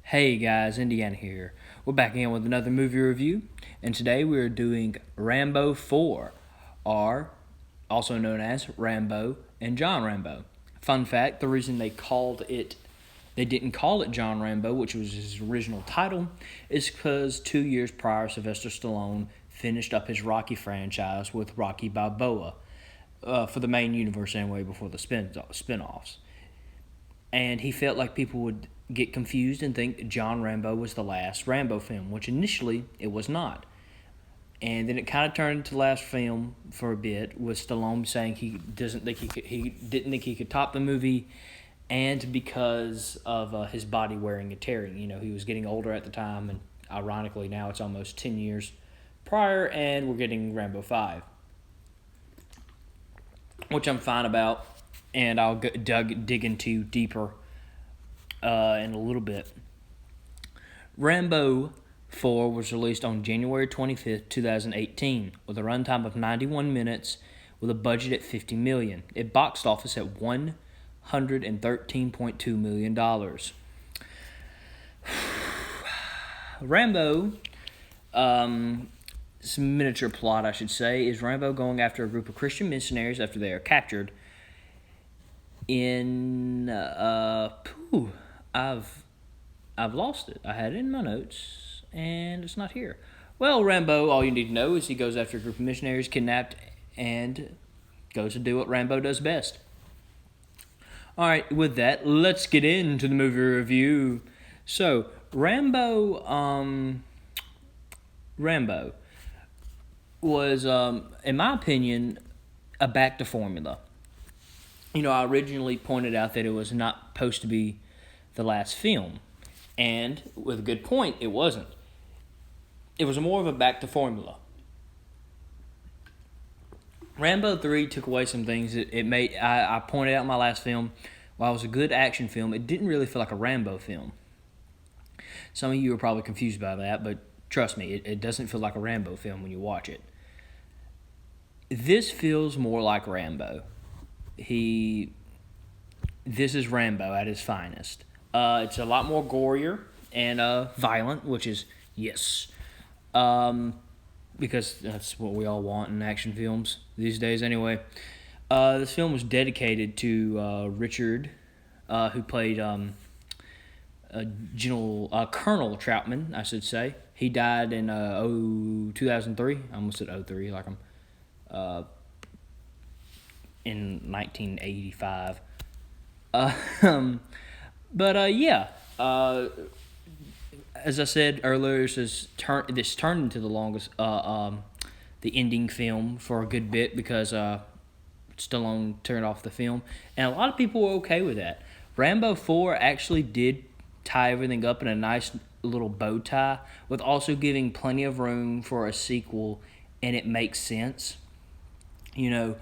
Hey guys, Indiana here. We're back again with another movie review, and today we're doing Rambo 4, or also known as Rambo and John Rambo. Fun fact, the reason they didn't call it John Rambo, which was his original title, is because 2 years prior, Sylvester Stallone finished up his Rocky franchise with Rocky Balboa, for the main universe anyway, before the spin-offs. And he felt like people would get confused and think John Rambo was the last Rambo film, which initially it was not. And then it kind of turned into the last film for a bit, with Stallone saying he didn't think he could top the movie, and because of his body wearing and tearing. You know, he was getting older at the time, and ironically now it's almost 10 years prior, and we're getting Rambo 5, which I'm fine about, and I'll dig into deeper in a little bit. Rambo 4 was released on January 25th, 2018, with a runtime of 91 minutes, with a budget at $50 million. It boxed office at $113.2 million. Rambo, some miniature plot, I should say, is Rambo going after a group of Christian missionaries after they are captured in I've lost it. I had it in my notes, and it's not here. Well, Rambo, all you need to know is he goes after a group of missionaries kidnapped and goes to do what Rambo does best. All right, with that, let's get into the movie review. So, Rambo was, in my opinion, a back to formula. You know, I originally pointed out that it was not supposed to be the last film, and with a good point, it wasn't. It was more of a back to formula. Rambo 3 took away some things. It made, I pointed out in my last film, while it was a good action film, it didn't really feel like a Rambo film. Some of you are probably confused by that, but trust me, it doesn't feel like a Rambo film when you watch it. This feels more like Rambo. This is Rambo at his finest. It's a lot more gorier and violent, which is yes, because that's what we all want in action films these days. Anyway, this film was dedicated to Richard, who played Colonel Troutman, I should say. He died in 2003. I almost said 03, like I'm. In 1985. As I said earlier, this turned into the longest, the ending film for a good bit, because Stallone turned off the film, and a lot of people were okay with that. Rambo 4 actually did tie everything up in a nice little bow tie, with also giving plenty of room for a sequel, and it makes sense. You know,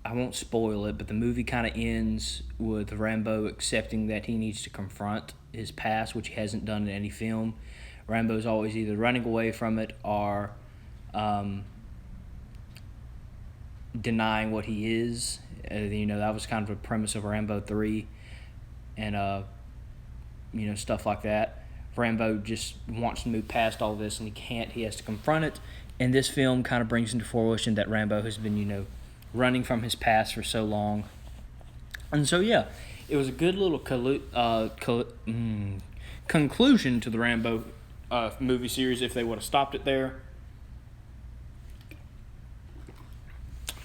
I won't spoil it, but the movie kind of ends with Rambo accepting that he needs to confront his past, which he hasn't done in any film. Rambo's always either running away from it or denying what he is. That was kind of a premise of Rambo 3 and, stuff like that. Rambo just wants to move past all this, and he can't. He has to confront it. And this film kind of brings into fruition that Rambo has been, running from his past for so long. And so, yeah, it was a good little conclusion to the Rambo movie series if they would have stopped it there.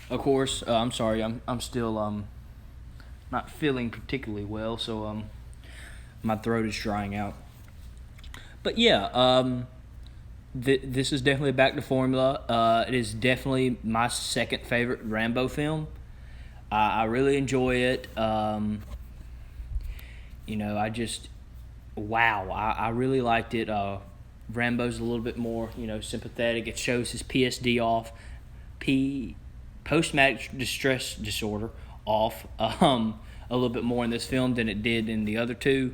Of course, I'm sorry, I'm still not feeling particularly well, so my throat is drying out. But yeah, this is definitely back to formula. It is definitely my second favorite Rambo film. I really enjoy it. I really liked it. Rambo's a little bit more, sympathetic. It shows his PSD off, post-traumatic stress disorder off, a little bit more in this film than it did in the other two.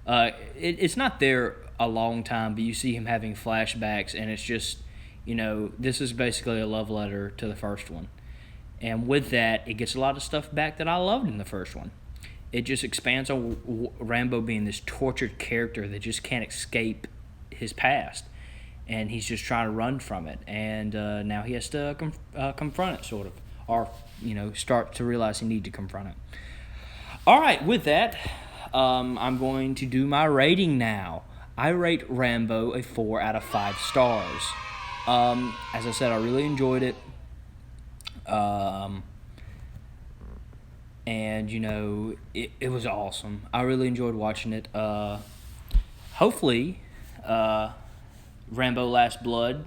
It's not there a long time, but you see him having flashbacks, and it's just, this is basically a love letter to the first one. And with that, it gets a lot of stuff back that I loved in the first one. it just expands on Rambo being this tortured character that just can't escape his past, and he's just trying to run from it. And now he has to confront it, sort of, or start to realize he needs to confront it. All right, with that, I'm going to do my rating now. I rate Rambo a 4 out of 5 stars. As I said, I really enjoyed it. And it was awesome. I really enjoyed watching it. Hopefully, Rambo Last Blood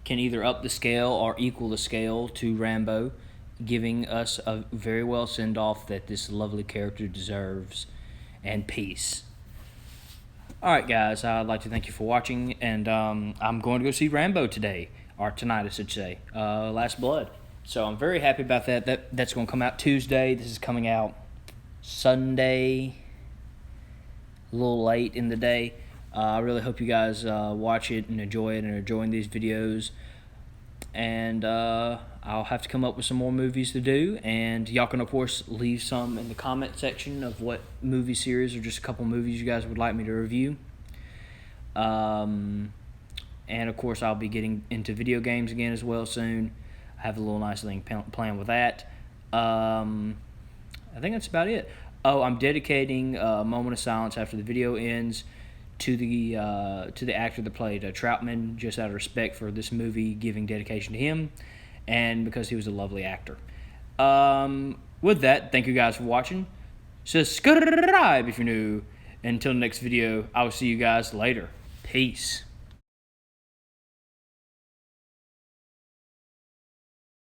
can either up the scale or equal the scale to Rambo, giving us a very well send-off that this lovely character deserves, and peace. Alright guys, I'd like to thank you for watching, and I'm going to go see Rambo today, or tonight I should say, Last Blood. So I'm very happy about that. That's going to come out Tuesday. This is coming out Sunday, a little late in the day. I really hope you guys watch it and enjoy it and are enjoying these videos. And I'll have to come up with some more movies to do. And y'all can, of course, leave some in the comment section of what movie series or just a couple movies you guys would like me to review. And, of course, I'll be getting into video games again as well soon. I have a little nice thing planned with that. I think that's about it. Oh, I'm dedicating a moment of silence after the video ends to the actor that played Troutman, just out of respect for this movie, giving dedication to him, and because he was a lovely actor. With that, thank you guys for watching. Subscribe if you're new. Until the next video, I will see you guys later. Peace.